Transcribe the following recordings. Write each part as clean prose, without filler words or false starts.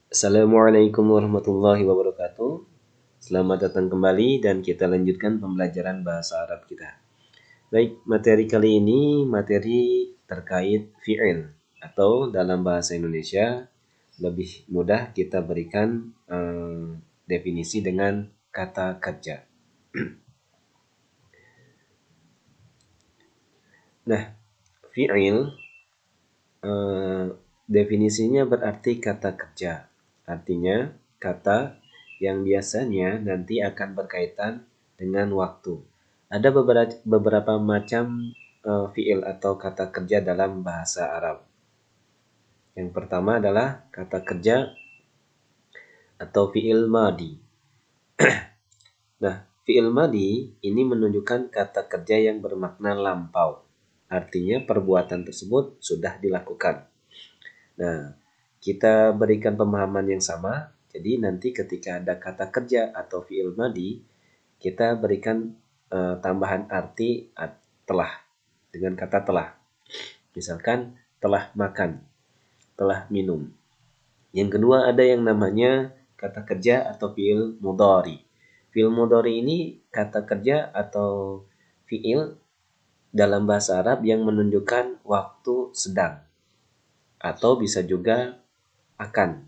Assalamualaikum warahmatullahi wabarakatuh. Selamat datang kembali dan kita lanjutkan pembelajaran bahasa Arab kita. Baik, materi kali ini materi terkait fi'il atau dalam bahasa Indonesia lebih mudah kita berikan definisi dengan kata kerja. Nah, fi'il definisinya berarti kata kerja. Artinya kata yang biasanya nanti akan berkaitan dengan waktu. Ada beberapa macam fiil atau kata kerja dalam bahasa Arab. Yang pertama adalah kata kerja atau fiil madi. Nah, fiil madi ini menunjukkan kata kerja yang bermakna lampau. Artinya perbuatan tersebut sudah dilakukan. Nah, kita berikan pemahaman yang sama. Jadi nanti ketika ada kata kerja atau fiil madi, kita berikan tambahan arti telah dengan kata telah. Misalkan telah makan, telah minum. Yang kedua ada yang namanya kata kerja atau fiil mudhari. Fiil mudhari ini kata kerja atau fiil dalam bahasa Arab yang menunjukkan waktu sedang atau bisa juga akan.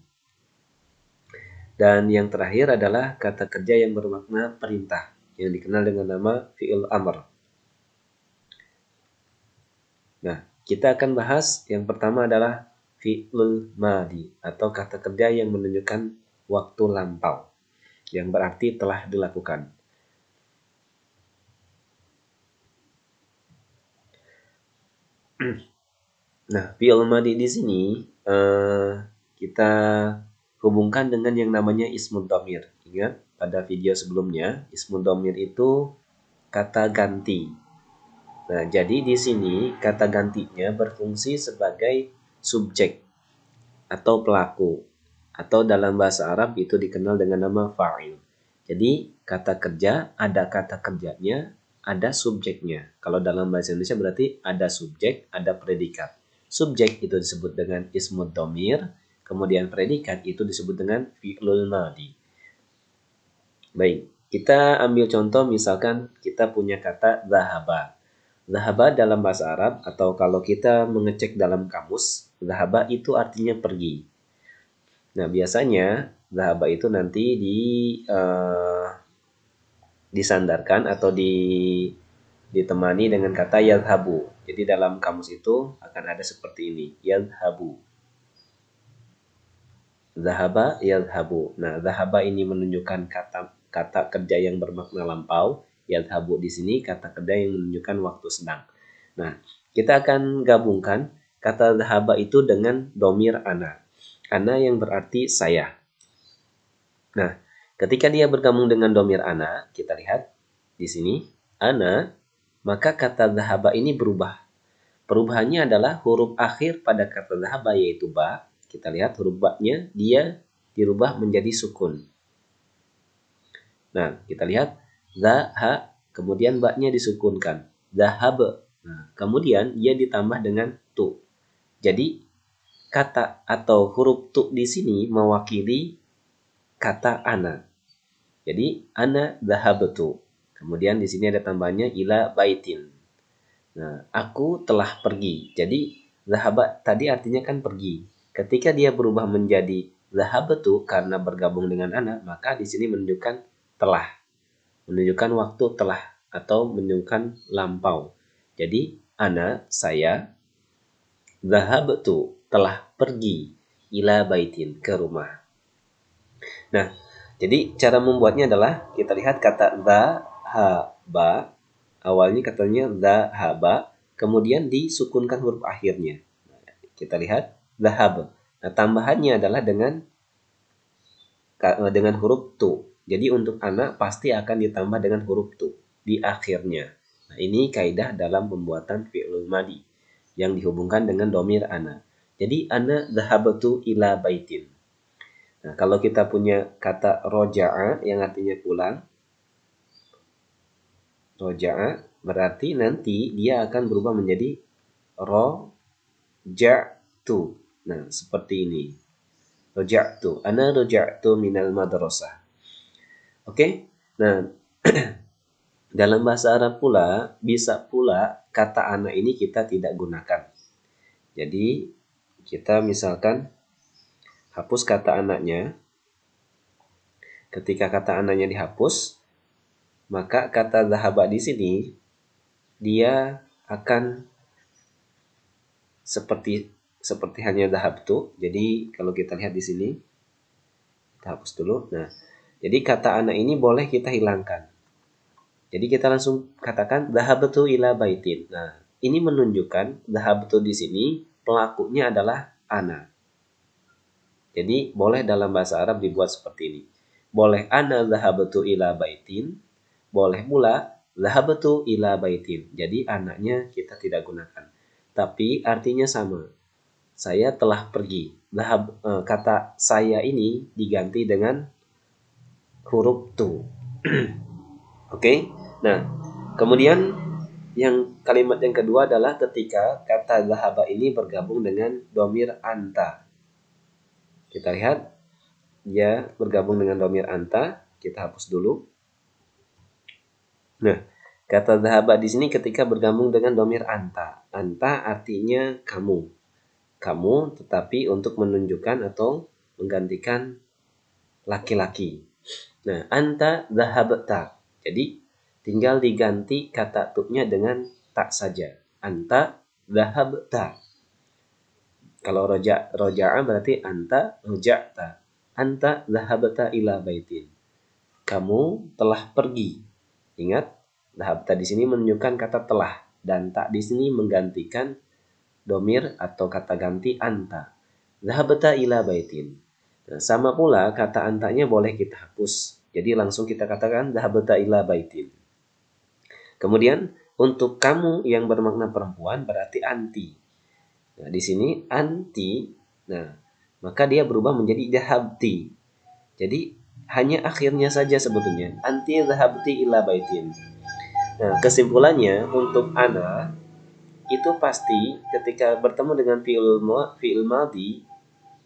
Dan yang terakhir adalah kata kerja yang bermakna perintah yang dikenal dengan nama fi'il amr. Nah, kita akan bahas yang pertama adalah fi'lul madi atau kata kerja yang menunjukkan waktu lampau yang berarti telah dilakukan. Nah, fi'il madi di sini kita hubungkan dengan yang namanya ismud dhamir. Ingat pada video sebelumnya, ismud dhamir itu kata ganti. Nah, jadi di sini kata gantinya berfungsi sebagai subjek atau pelaku. Atau dalam bahasa Arab itu dikenal dengan nama fa'il. Jadi kata kerja ada kata kerjanya, ada subjeknya. Kalau dalam bahasa Indonesia berarti ada subjek, ada predikat. Subjek itu disebut dengan ismud dhamir, kemudian predikat itu disebut dengan fi'lul madi. Baik, kita ambil contoh misalkan kita punya kata zahaba. Zahaba dalam bahasa Arab atau kalau kita mengecek dalam kamus, zahaba itu artinya pergi. Nah, biasanya zahaba itu nanti disandarkan atau ditemani dengan kata yadhabu. Jadi dalam kamus itu akan ada seperti ini, yadhabu. Zahaba yadhabu. Nah, zahaba ini menunjukkan kata kerja yang bermakna lampau. Yadhabu di sini kata kerja yang menunjukkan waktu sedang. Nah, kita akan gabungkan kata zahaba itu dengan domir ana. Ana yang berarti saya. Nah, ketika dia bergabung dengan domir ana, kita lihat di sini, ana, maka kata zahaba ini berubah. Perubahannya adalah huruf akhir pada kata zahaba yaitu ba. Kita lihat huruf ba-nya dia dirubah menjadi sukun. Nah, kita lihat zaha, kemudian ba-nya disukunkan. Zahab. Nah, kemudian dia ditambah dengan tu. Jadi kata atau huruf tu di sini mewakili kata ana. Jadi ana zahabtu. Kemudian di sini ada tambahnya ila baitin. Nah, aku telah pergi. Jadi zahaba tadi artinya kan pergi. Ketika dia berubah menjadi zahabtu karena bergabung dengan ana, maka di sini menunjukkan telah. Menunjukkan waktu telah atau menunjukkan lampau. Jadi ana saya zahabtu telah pergi ila baitin ke rumah. Nah, jadi cara membuatnya adalah kita lihat kata zahaba, awalnya katanya zahaba, kemudian disukunkan huruf akhirnya. Nah, kita lihat zahab. Nah, tambahannya adalah dengan huruf tu. Jadi untuk anak pasti akan ditambah dengan huruf tu di akhirnya. Nah, ini kaidah dalam pembuatan fi'lul madi yang dihubungkan dengan domir ana. Jadi ana zahabtu ila baitin. Nah, kalau kita punya kata roja'a yang artinya pulang, roja'a berarti nanti dia akan berubah menjadi roja'tu. Nah, seperti ini. Raja'tu. Ana raja'tu minal madrasah. Oke? Nah, dalam bahasa Arab pula, bisa pula kata ana ini kita tidak gunakan. Jadi, kita misalkan hapus kata anaknya. Ketika kata anaknya dihapus, maka kata dhahaba di sini dia akan seperti hanya dhahabtu. Jadi kalau kita lihat di sini, kita hapus dulu. Nah, jadi kata anak ini boleh kita hilangkan. Jadi kita langsung katakan dhahabtu ila baitin. Nah, ini menunjukkan dhahabtu di sini pelakunya adalah ana. Jadi boleh dalam bahasa Arab dibuat seperti ini. Boleh ana dhahabtu ila baitin, boleh pula dhahabtu ila baitin. Jadi anaknya kita tidak gunakan. Tapi artinya sama. Saya telah pergi. Kata saya ini diganti dengan huruf tu. Oke? Nah, kemudian kalimat yang kedua adalah ketika kata dhahaba ini bergabung dengan domir anta. Kita lihat dia bergabung dengan domir anta. Kita hapus dulu. Nah, kata dhahaba di sini ketika bergabung dengan domir anta. Anta artinya kamu. Kamu tetapi untuk menunjukkan atau menggantikan laki-laki. Nah, anta dhahabta. Jadi tinggal diganti kata tuknya dengan tak saja. Anta dhahabta. Kalau roja'a berarti anta roja'ta. Anta dhahabta ila baitin. Kamu telah pergi. Ingat, dhahabta di sini menunjukkan kata telah dan tak di sini menggantikan domir atau kata ganti anta. Dhahabta ila baitin. Nah, sama pula kata antanya boleh kita hapus. Jadi langsung kita katakan dhahabta ila baitin. Kemudian untuk kamu yang bermakna perempuan berarti anti. Nah, di sini anti, nah, maka dia berubah menjadi dhahabti. Jadi hanya akhirnya saja sebetulnya. Anti dhahabti ila baitin. Nah, kesimpulannya untuk ana itu pasti ketika bertemu dengan fi'il madhi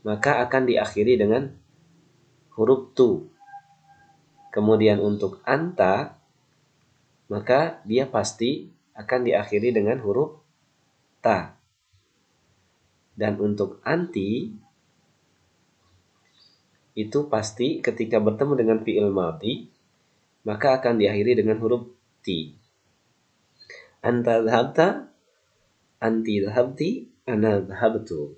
maka akan diakhiri dengan huruf tu. Kemudian untuk anta maka dia pasti akan diakhiri dengan huruf ta. Dan untuk anti itu pasti ketika bertemu dengan fi'il madhi maka akan diakhiri dengan huruf ti. Anta dhahabta, anti dhahabti, ana dhahabtu.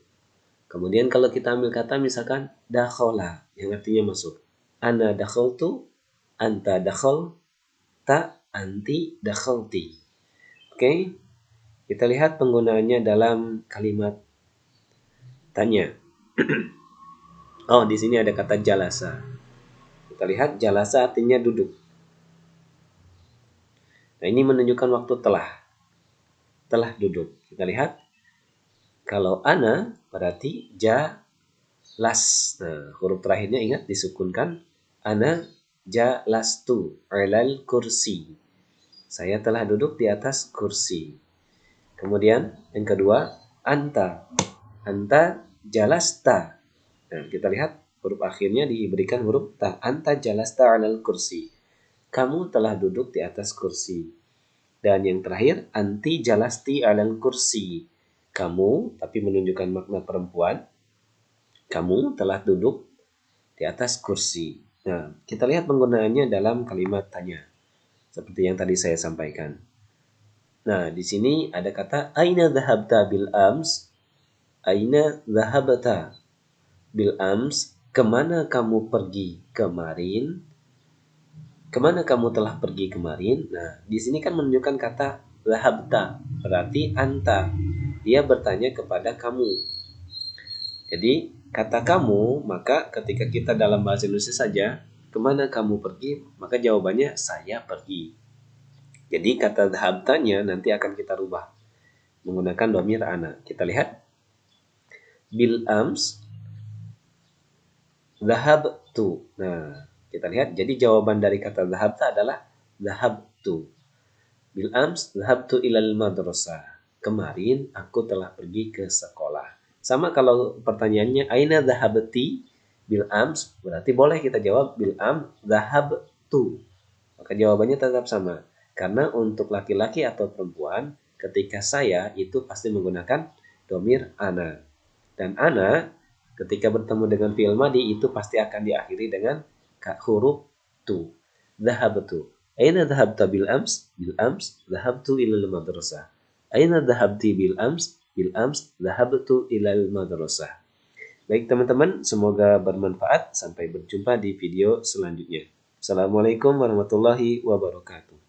Kemudian kalau kita ambil kata misalkan dakhala yang artinya masuk. Ana dakhaltu, anta dakhalta, anti dakhalti. Oke. Kita lihat penggunaannya dalam kalimat tanya. Oh, di sini ada kata jalasa. Kita lihat jalasa artinya duduk. Nah, ini menunjukkan waktu telah duduk. Kita lihat. Kalau ana berarti jalas. Nah, huruf terakhirnya ingat disukunkan. Ana jalastu alal kursi. Saya telah duduk di atas kursi. Kemudian yang kedua, anta. Anta jalasta. Nah, kita lihat huruf akhirnya diberikan huruf ta. Anta jalasta alal kursi. Kamu telah duduk di atas kursi. Dan yang terakhir, anti jalasti alal kursi. Kamu, tapi menunjukkan makna perempuan. Kamu telah duduk di atas kursi. Nah, kita lihat penggunaannya dalam kalimat tanya. Seperti yang tadi saya sampaikan. Nah, di sini ada kata aina dhahabta bil ams? Aina dhahabta bil ams? Kemana kamu pergi kemarin? Kemana kamu telah pergi kemarin? Nah, di sini kan menunjukkan kata dhahabta, berarti anta. Dia bertanya kepada kamu. Jadi, kata kamu, maka ketika kita dalam bahasa Indonesia saja, kemana kamu pergi? Maka jawabannya saya pergi. Jadi, kata dhahabtanya nanti akan kita rubah menggunakan domir ana. Kita lihat. Bil ams dhahabtu. Nah, kita lihat. Jadi, jawaban dari kata dhahabta adalah dhahabtu. Bil ams dhahabtu ilal madrasah. Kemarin aku telah pergi ke sekolah. Sama kalau pertanyaannya aina dhahabti? bil ams, berarti boleh kita jawab bil am dhahabtu. Maka jawabannya tetap sama. Karena untuk laki-laki atau perempuan, ketika saya itu pasti menggunakan domir ana. Dan ana ketika bertemu dengan fi'il madi itu pasti akan diakhiri dengan huruf tu. Dhahabtu. Aina dhahabta bil ams? Bil ams dhahabtu ilal madrasah. Aina dhahabti bil ams? Bil ams dhahabtu ilal madrasah. Baik teman-teman, semoga bermanfaat. Sampai berjumpa di video selanjutnya. Assalamualaikum warahmatullahi wabarakatuh.